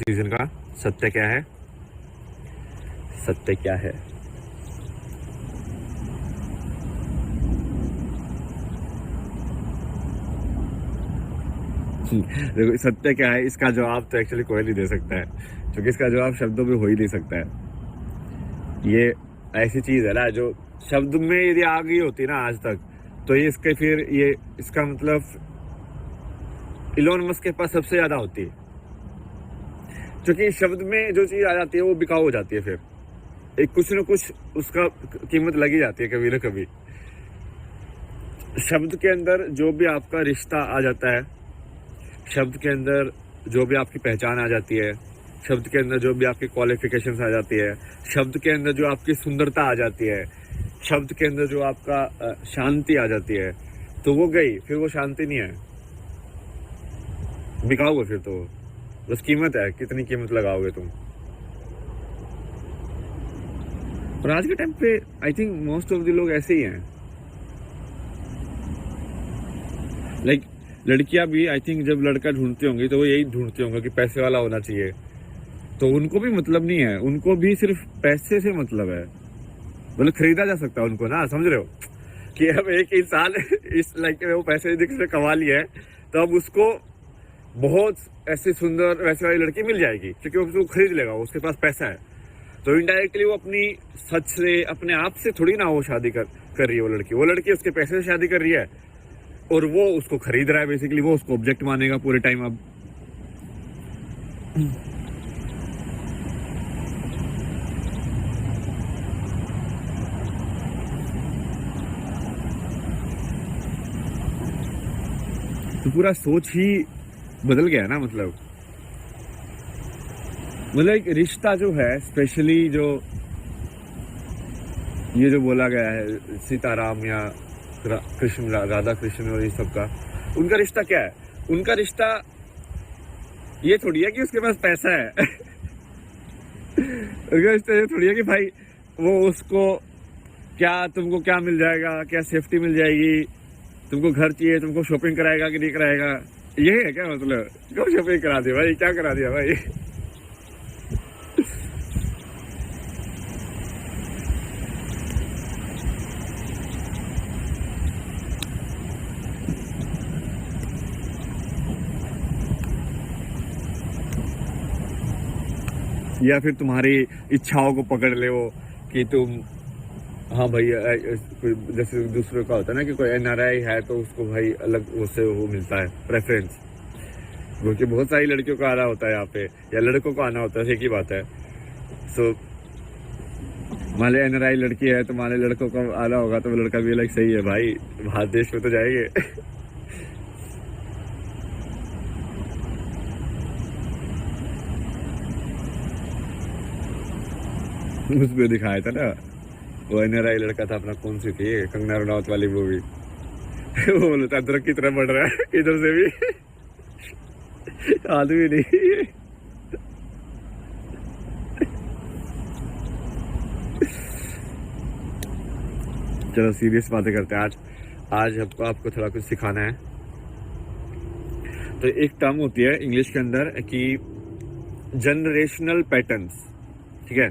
Season का सत्य क्या है? सत्य क्या है? देखो, सत्य क्या है इसका जवाब तो एक्चुअली कोई नहीं दे सकता है, क्योंकि इसका जवाब शब्दों में हो ही नहीं सकता है। ये ऐसी चीज है ना जो शब्द में यदि आ गई होती ना आज तक, तो ये इसके फिर ये इसका मतलब इलोन मस्क के पास सबसे ज्यादा होती है, क्योंकि शब्द में जो चीज आ जाती है वो बिकाऊ हो जाती है। फिर एक कुछ न कुछ उसका कीमत लगी जाती है कभी ना कभी। शब्द के अंदर जो भी आपका रिश्ता आ जाता है, शब्द के अंदर जो भी आपकी पहचान आ जाती है, शब्द के अंदर जो भी आपकी क्वालिफिकेशंस आ जाती है, शब्द के अंदर जो आपकी सुंदरता आ जाती है, शब्द के अंदर जो आपका शांति आ जाती है, तो वो गई, फिर वो शांति नहीं है, बिकाओगे फिर तो। बस कीमत है, कितनी कीमत लगाओगे तुम। और आज के टाइम पे I think most of the लोग ऐसे ही हैं। लाइक लड़कियां भी आई थिंक जब लड़का ढूंढती होंगी तो वो यही ढूंढती होंगी कि पैसे वाला होना चाहिए, तो उनको भी मतलब नहीं है, उनको भी सिर्फ पैसे से मतलब है। मतलब खरीदा जा सकता है उनको ना, समझ रहे हो कि अब एक इंसान इस लाइक वो पैसे यदि किसी ने कमा लिया है तो अब उसको बहुत ऐसी सुंदर वैसे वाली लड़की मिल जाएगी, क्योंकि वो उसको खरीद लेगा, उसके पास पैसा है। तो इनडायरेक्टली वो अपनी सच से, अपने आप से थोड़ी ना वो शादी कर रही है। वो लड़की उसके पैसे से शादी कर रही है और वो उसको खरीद रहा है। बेसिकली वो उसको ऑब्जेक्ट मानेगा पूरे टाइम। अब तो पूरा सोच ही बदल गया ना। मतलब एक रिश्ता जो है, स्पेशली जो ये जो बोला गया है सीताराम या कृष्ण, राधा कृष्ण और ये सब का, उनका रिश्ता क्या है? उनका रिश्ता ये थोड़ी है कि उसके पास पैसा है। उनका रिश्ता ये थोड़ी है कि भाई वो उसको क्या, तुमको क्या मिल जाएगा, क्या सेफ्टी मिल जाएगी, तुमको घर चाहिए, तुमको शॉपिंग कराएगा कि नहीं कराएगा। ये है क्या मतलब? क्यों शॉपिंग करा दिया भाई, क्या करा दिया भाई? या फिर तुम्हारी इच्छाओं को पकड़ ले वो कि तुम, हाँ भाई, जैसे दूसरों का होता है ना कि कोई एनआरआई है तो उसको भाई अलग उससे वो मिलता है प्रेफरेंस, क्योंकि बहुत सारी लड़कियों को आना होता है यहाँ पे, या लड़कों को आना होता है, एक ही बात है। सो मान लो एनआरआई लड़की है तो मान लो लड़कों को आना होगा, तो वो लड़का भी अलग सही है भाई, बाहर देश में तो जाएंगे। उसमें दिखाया था ना, वो एनआरआई लड़का था अपना, कौन सी थी कंगना रनौत वाली मूवी। वो बोलता अदरक की तरह बढ़ रहा है इधर से भी। आदमी नहीं। चलो सीरियस बातें करते हैं। आज आपको थोड़ा कुछ सिखाना है। तो एक टर्म होती है इंग्लिश के अंदर कि जनरेशनल पैटर्न्स, ठीक है?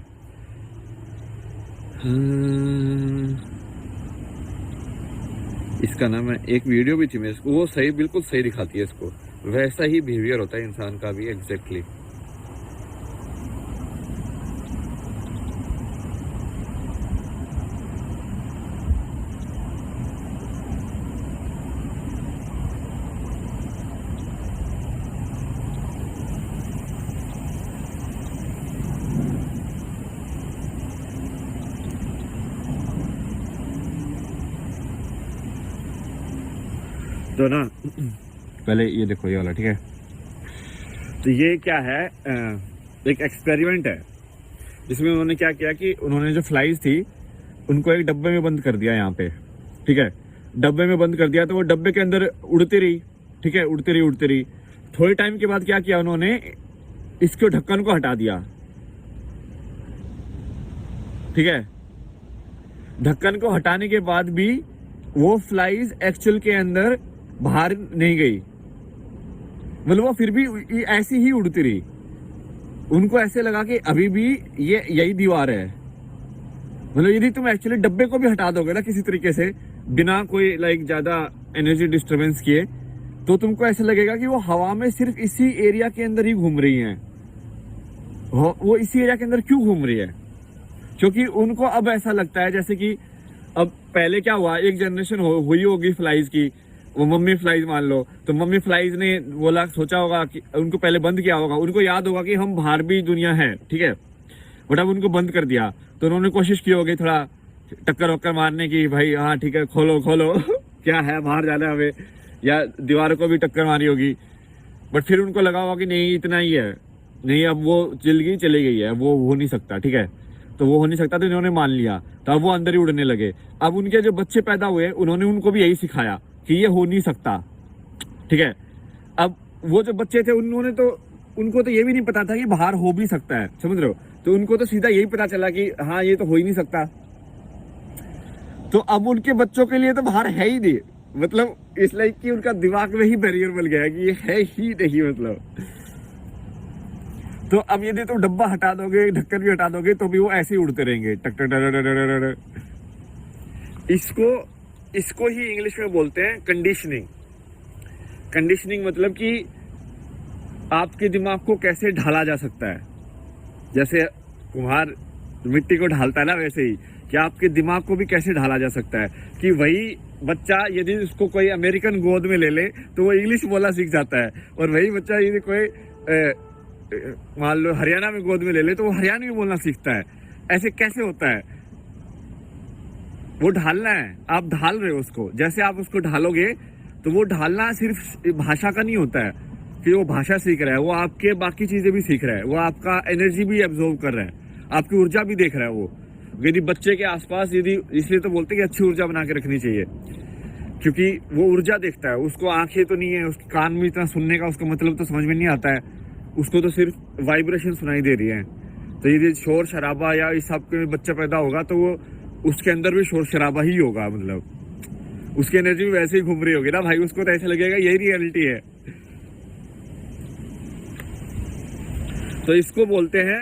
इसका नाम है, एक वीडियो भी थी मैं इसको, वो सही, बिल्कुल सही दिखाती है इसको। वैसा ही बिहेवियर होता है इंसान का भी, एग्जैक्टली। तो ना पहले ये देखो, ये वाला, ठीक है? तो ये क्या है, एक एक्सपेरिमेंट है जिसमें उन्होंने क्या किया कि उन्होंने जो फ्लाइज थी उनको एक डब्बे में बंद कर दिया यहाँ पे, ठीक है? डब्बे में बंद कर दिया तो वो डब्बे के अंदर उड़ती रही, ठीक है? उड़ती रही। थोड़े टाइम के बाद क्या किया उन्होंने, इसके ढक्कन को हटा दिया, ठीक है? ढक्कन को हटाने के बाद भी वो फ्लाइज एक्चुअल के अंदर बाहर नहीं गई, मतलब वो फिर भी ऐसी ही उड़ती रही। उनको ऐसे लगा कि अभी भी ये यही दीवार है। मतलब यदि तुम एक्चुअली डब्बे को भी हटा दोगे ना किसी तरीके से, बिना कोई लाइक ज्यादा एनर्जी डिस्टरबेंस किए, तो तुमको ऐसा लगेगा कि वो हवा में सिर्फ इसी एरिया के अंदर ही घूम रही हैं। वो इसी एरिया के अंदर क्यों घूम रही है? क्योंकि उनको अब ऐसा लगता है जैसे कि अब पहले क्या हुआ, एक जनरेशन हुई होगी फ्लाइज की, वो मम्मी फ्लाइज मान लो, तो मम्मी फ्लाइज ने बोला, सोचा होगा कि उनको पहले बंद किया होगा, उनको याद होगा कि हम बाहर भी दुनिया है, ठीक है, बट अब उनको बंद कर दिया, तो उन्होंने कोशिश की होगी थोड़ा टक्कर वक्कर मारने की, भाई हाँ ठीक है खोलो खोलो क्या है बाहर जाना है हमें, या दीवारों को भी टक्कर मारी होगी, बट फिर उनको लगा होगा कि नहीं इतना ही है, नहीं अब वो चली गई है, वो हो नहीं सकता, ठीक है, तो वो हो नहीं सकता, तो इन्होंने मान लिया, तो अब वो अंदर ही उड़ने लगे। अब उनके जो बच्चे पैदा हुए उन्होंने उनको भी यही सिखाया कि ये हो नहीं सकता, ठीक है। अब वो जो बच्चे थे उन्होंने तो, उनको तो ये भी नहीं पता था कि बाहर हो भी सकता है, समझ रहे हो, तो उनको तो सीधा यही पता चला कि हाँ ये तो हो ही नहीं सकता। तो अब उनके बच्चों के लिए तो बाहर है ही नहीं, मतलब इसलिए कि उनका दिमाग में ही बैरियर बन गया है कि ये है ही नहीं, मतलब। तो अब यदि तुम डब्बा हटा दोगे, ढक्कन भी हटा दोगे, तो भी वो ऐसे ही उड़ते रहेंगे, टक टक टक। इसको ही इंग्लिश में बोलते हैं कंडीशनिंग। कंडीशनिंग मतलब कि आपके दिमाग को कैसे ढाला जा सकता है, जैसे कुम्हार मिट्टी को ढालता है ना, वैसे ही कि आपके दिमाग को भी कैसे ढाला जा सकता है कि वही बच्चा यदि उसको कोई अमेरिकन गोद में ले ले तो वो इंग्लिश बोलना सीख जाता है, और वही बच्चा यदि कोई मान लो हरियाणा में गोद में ले ले तो वो हरियाणवी बोलना सीखता है। ऐसे कैसे होता है? वो ढालना है, आप ढाल रहे हो उसको, जैसे आप उसको ढालोगे तो वो ढालना सिर्फ भाषा का नहीं होता है कि वो भाषा सीख रहा है, वो आपके बाकी चीजें भी सीख रहा है, वो आपका एनर्जी भी एब्जॉर्व कर रहा है, आपकी ऊर्जा भी देख रहा है। वो यदि बच्चे के आसपास, यदि इसलिए तो बोलते हैं कि अच्छी ऊर्जा बना के रखनी चाहिए, क्योंकि वो ऊर्जा देखता है, उसको आंखें तो नहीं है, उसके कान में इतना सुनने का उसका मतलब तो समझ में नहीं आता है, उसको तो सिर्फ वाइब्रेशन सुनाई दे रही है। तो यदि शोर शराबा या इस सब के बच्चा पैदा होगा तो वो उसके अंदर भी शोर शराबा ही होगा, मतलब उसकी एनर्जी भी वैसे ही घूम रही होगी ना भाई, उसको तो ऐसा लगेगा यही रियलिटी है। तो इसको बोलते हैं,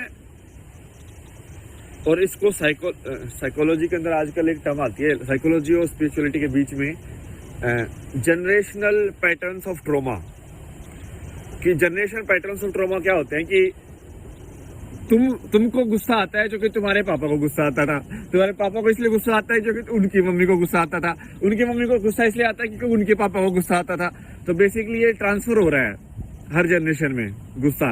और इसको साइकोलॉजी के अंदर आजकल एक टर्म आती है, साइकोलॉजी और स्पिरिचुअलिटी के बीच में, जनरेशनल पैटर्न्स ऑफ ट्रॉमा। कि जनरेशन पैटर्न्स ऑफ ट्रॉमा क्या होते हैं कि तुमको गुस्सा आता है जो कि तुम्हारे पापा को गुस्सा आता था, तुम्हारे पापा को इसलिए गुस्सा आता है जो कि उनकी मम्मी को गुस्सा आता था, उनकी मम्मी को गुस्सा इसलिए आता है क्योंकि उनके पापा को गुस्सा आता था। तो बेसिकली ये ट्रांसफर हो रहा है हर जनरेशन में गुस्सा।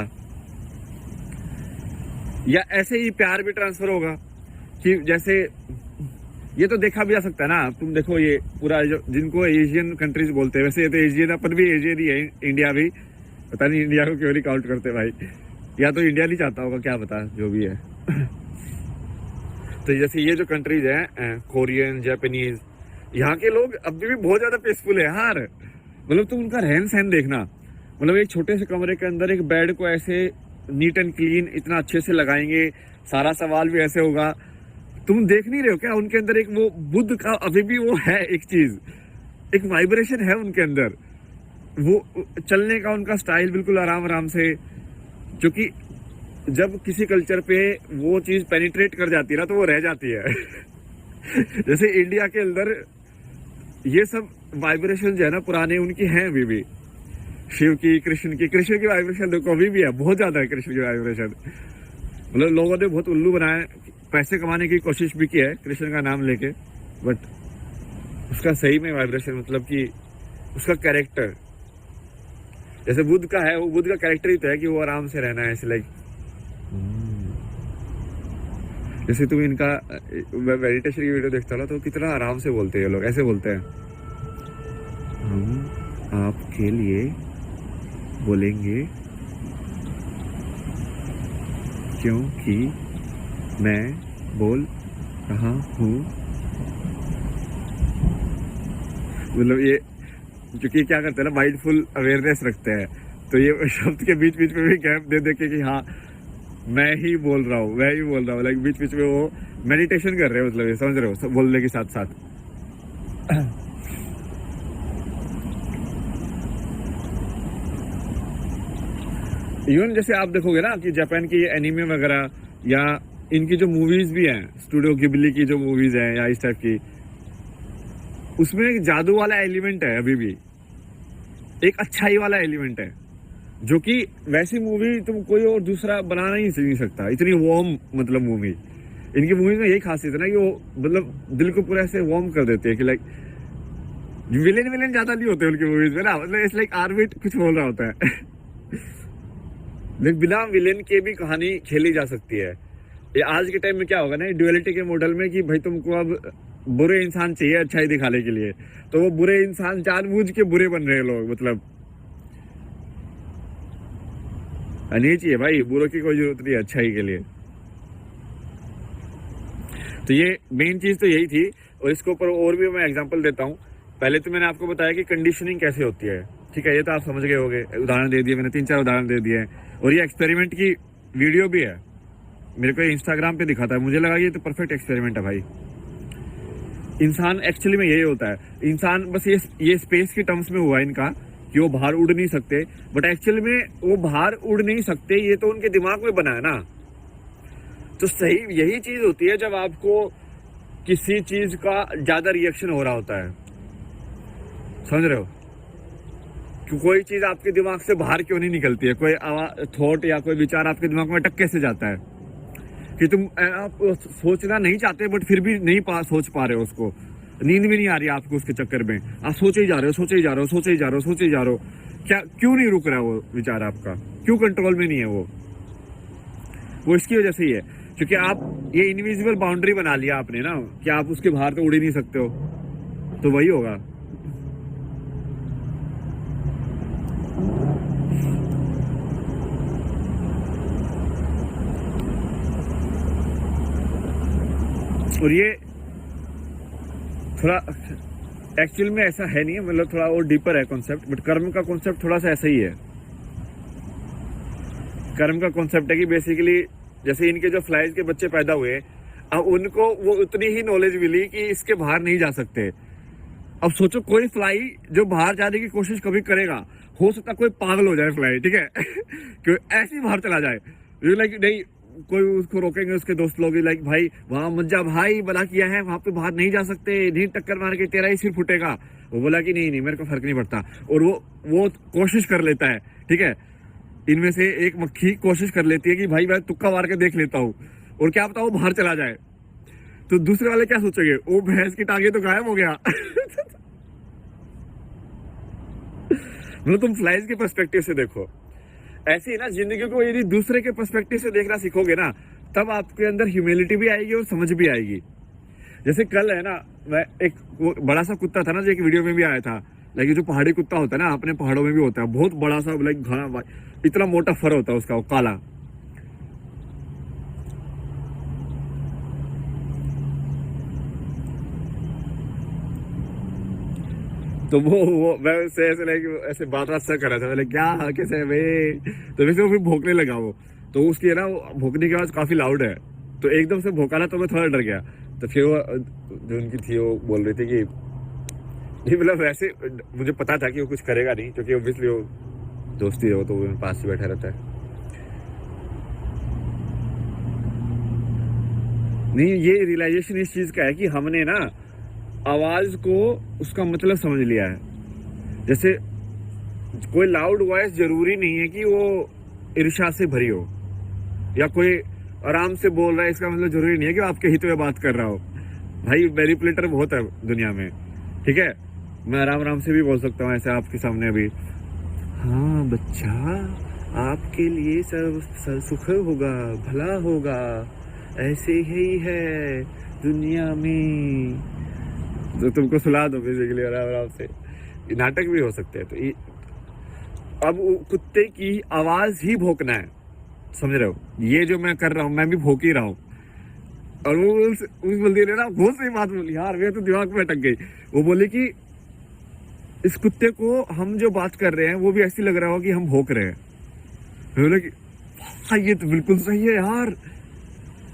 या ऐसे ही प्यार भी ट्रांसफर होगा कि जैसे ये तो देखा भी जा सकता है ना, तुम देखो ये पूरा जो जिनको एशियन कंट्रीज बोलते हैं, वैसे ये तो एशियन, अपन भी एशियन ही है, इंडिया भी, पता नहीं इंडिया को क्यों नहीं काउंट करते भाई, या तो इंडिया नहीं चाहता होगा, क्या पता, जो भी है। तो जैसे ये जो कंट्रीज है, कोरियन, जापानीज, यहाँ के लोग अभी भी बहुत ज्यादा पीसफुल है यार। मतलब तुम उनका रहन सहन देखना, मतलब एक छोटे से कमरे के अंदर एक बेड को ऐसे नीट एंड क्लीन इतना अच्छे से लगाएंगे, सारा सवाल भी ऐसे होगा। तुम देख नहीं रहे हो क्या उनके अंदर एक वो बुद्ध का अभी भी वो है, एक चीज, एक वाइब्रेशन है उनके अंदर, वो चलने का उनका स्टाइल बिल्कुल आराम आराम से। क्योंकि जब किसी कल्चर पे वो चीज पेनिट्रेट कर जाती है ना तो वो रह जाती है। जैसे इंडिया के अंदर ये सब वाइब्रेशन जो है ना पुराने, उनकी हैं अभी भी, शिव की, कृष्ण की वाइब्रेशन देखो अभी भी है, बहुत ज्यादा है कृष्ण की वाइब्रेशन। मतलब लोगों ने बहुत उल्लू बनाया, पैसे कमाने की कोशिश भी की है कृष्ण का नाम लेके, बट उसका सही में वाइब्रेशन, मतलब कि उसका कैरेक्टर जैसे बुद्ध का है, वो बुद्ध का कैरेक्टर ही तो है कि वो आराम से रहना है, ऐसे लाइक जैसे तुम इनका मेडिटेशन की वीडियो देखता हो तो कितना आराम से बोलते हैं ये लोग, ऐसे बोलते हैं, हम आपके लिए बोलेंगे क्योंकि मैं बोल रहा हूँ। मतलब ये क्योंकि क्या करते हैं ना, माइंडफुल अवेयरनेस रखते हैं, तो ये शब्द के बीच बीच में भी गैप दे के कि हाँ मैं ही बोल रहा हूँ, लाइक बीच बीच में वो मेडिटेशन कर रहे हो, मतलब ये समझ रहे हो, बोलने के साथ साथ। इवन जैसे आप देखोगे ना कि जापान की एनिमे वगैरह या इनकी जो मूवीज भी हैं, स्टूडियो गिबली की जो मूवीज हैं या इस टाइप की, उसमें एक जादू वाला एलिमेंट है, अभी भी एक अच्छाई वाला एलिमेंट है, जो कि वैसी मूवी तुम कोई और दूसरा बना नहीं सकता। इतनी वार्म मतलब मूवी, इनकी मूवी में यही खासियत है ना कि वो मतलब दिल को पूरा ऐसे वार्म कर देते हैं कि लाइक विलेन ज्यादा नहीं होते उनकी मूवीज में ना, मतलब इट्स लाइक आर्बिट कुछ बोल रहा होता है लेकिन बिना विलेन के भी कहानी खेली जा सकती है। ये आज के टाइम में क्या होगा ना, ड्युअलिटी के मॉडल में कि भाई तुमको अब बुरे इंसान चाहिए अच्छाई दिखाने के लिए, तो वो बुरे इंसान जानबूझ के बुरे बन रहे हैं लोग, मतलब नहीं चाहिए भाई, बुरों की कोई जरूरत नहीं है अच्छाई के लिए। तो ये मेन चीज तो यही थी, और इसके ऊपर और भी मैं एग्जांपल देता हूँ। पहले तो मैंने आपको बताया कि कंडीशनिंग कैसे होती है, ठीक है, ये तो आप समझ गए होंगे, उदाहरण दे दिए मैंने, 3-4 उदाहरण दे दिए हैं, और ये एक्सपेरिमेंट की वीडियो भी है, मेरे को इंस्टाग्राम पे दिखा था, मुझे लगा ये तो परफेक्ट एक्सपेरिमेंट है भाई। इंसान एक्चुअली में यही होता है, इंसान बस ये स्पेस की टर्म्स में हुआ इनका कि वो बाहर उड़ नहीं सकते, बट एक्चुअली में वो बाहर उड़ नहीं सकते, ये तो उनके दिमाग में बना है ना। तो सही यही चीज होती है जब आपको किसी चीज का ज्यादा रिएक्शन हो रहा होता है, समझ रहे हो, कि कोई चीज आपके दिमाग से बाहर क्यों नहीं निकलती है, कोई थॉट या कोई विचार आपके दिमाग में अटक कैसे जाता है कि तुम आप सोचना नहीं चाहते बट फिर भी नहीं सोच पा रहे हो उसको, नींद भी नहीं आ रही आपको उसके चक्कर में, आप सोचे ही जा रहे हो, सोचे ही जा रहे हो, सोचे ही जा रहे हो, सोचे ही जा रहे हो, क्या क्यों नहीं रुक रहा वो विचार आपका, क्यों कंट्रोल में नहीं है वो इसकी वजह से ही है, क्योंकि आप ये इनविजिबल बाउंड्री बना लिया आपने ना कि आप उसके बाहर तो उड़ ही नहीं सकते हो, तो वही होगा। और ये थोड़ा एक्चुअल में ऐसा है नहीं, मतलब थोड़ा और डीपर है कॉन्सेप्ट, बट कर्म का कॉन्सेप्ट थोड़ा सा ऐसा ही है। कर्म का कॉन्सेप्ट है कि बेसिकली जैसे इनके जो फ्लाइज के बच्चे पैदा हुए, अब उनको वो उतनी ही नॉलेज मिली कि इसके बाहर नहीं जा सकते। अब सोचो कोई फ्लाई जो बाहर जाने की कोशिश कभी करेगा, हो सकता कोई पागल हो जाए फ्लाई, ठीक है कि ऐसे ही बाहर चला जाए, लाइक नहीं कोई उसको रोकेंगे उसके दोस्त लोग, लाइक भाई वहां मत जा भाई, बना किया है वहां पे बाहर नहीं जा सकते, नहीं टक्कर मार के तेरा ही सिर फूटेगा। वो बोला कि नहीं मेरे को फर्क नहीं पड़ता, और वो कोशिश कर लेता है, ठीक है। इनमें से एक मक्खी कोशिश कर लेती है कि भाई मैं तुक्का मार के देख लेता हूँ, और क्या पता वो बाहर चला जाए, तो दूसरे वाले क्या सोचेंगे, वो भैंस की टांगे तो गायब हो गया मतलब तुम फ्लाइज के पर्सपेक्टिव से देखो, ऐसे ही ना जिंदगी को यदि दूसरे के पर्सपेक्टिव से देखना सीखोगे ना, तब आपके अंदर ह्यूमिलिटी भी आएगी और समझ भी आएगी। जैसे कल है ना, मैं एक वो बड़ा सा कुत्ता था ना जो एक वीडियो में भी आया था, लाइक जो पहाड़ी कुत्ता होता है ना, अपने पहाड़ों में भी होता है, बहुत बड़ा सा, लाइक घना इतना मोटा फर होता है उसका, वो काला। तो वो मैं उससे ऐसे लाइक ऐसे बात सा कर रहा था, मैंने क्या कैसे है भाई, तो वैसे वो फिर भौंकने लगा वो, तो उसकी है ना भौंकने की आवाज काफी लाउड है, तो एकदम से भौंका ना, तो मैं थोड़ा डर गया। तो फिर वो जो उनकी थी वो बोल रही थी कि नहीं, मतलब वैसे मुझे पता था कि वो कुछ करेगा नहीं, क्योंकि ऑब्वियसली वो दोस्ती है, वो तो पास ही बैठा रहता है। नहीं, ये रियलाइजेशन इस चीज का है कि हमने ना आवाज को उसका मतलब समझ लिया है। जैसे कोई लाउड वॉइस जरूरी नहीं है कि वो ईर्ष्या से भरी हो, या कोई आराम से बोल रहा है इसका मतलब जरूरी नहीं है कि वो आपके हित में बात कर रहा हो। भाई मैनिपुलेटर बहुत है दुनिया में, ठीक है, मैं आराम से भी बोल सकता हूँ ऐसे आपके सामने अभी, हाँ बच्चा आपके लिए सब सुख होगा, भला होगा, ऐसे ही है दुनिया में, तो तुमको सुला दो बेसिकली आराम से। नाटक भी हो सकते हैं। तो अब कुत्ते की आवाज ही भौंकना है, समझ रहे हो, ये जो मैं कर रहा हूँ मैं भी भौंक ही रहा हूँ। और वो उस बंदी ने ना बहुत सही बात बोली यार, मेरे तो दिमाग में अटक गई। वो बोली कि इस कुत्ते को हम जो बात कर रहे हैं वो भी ऐसी लग रहा हो कि हम भौंक रहे हैं। बोले कि हाँ ये तो बिल्कुल सही है यार,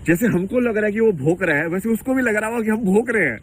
जैसे हमको लग रहा है कि वो भौंक रहा है, वैसे उसको भी लग रहा होगा कि हम भौंक रहे हैं।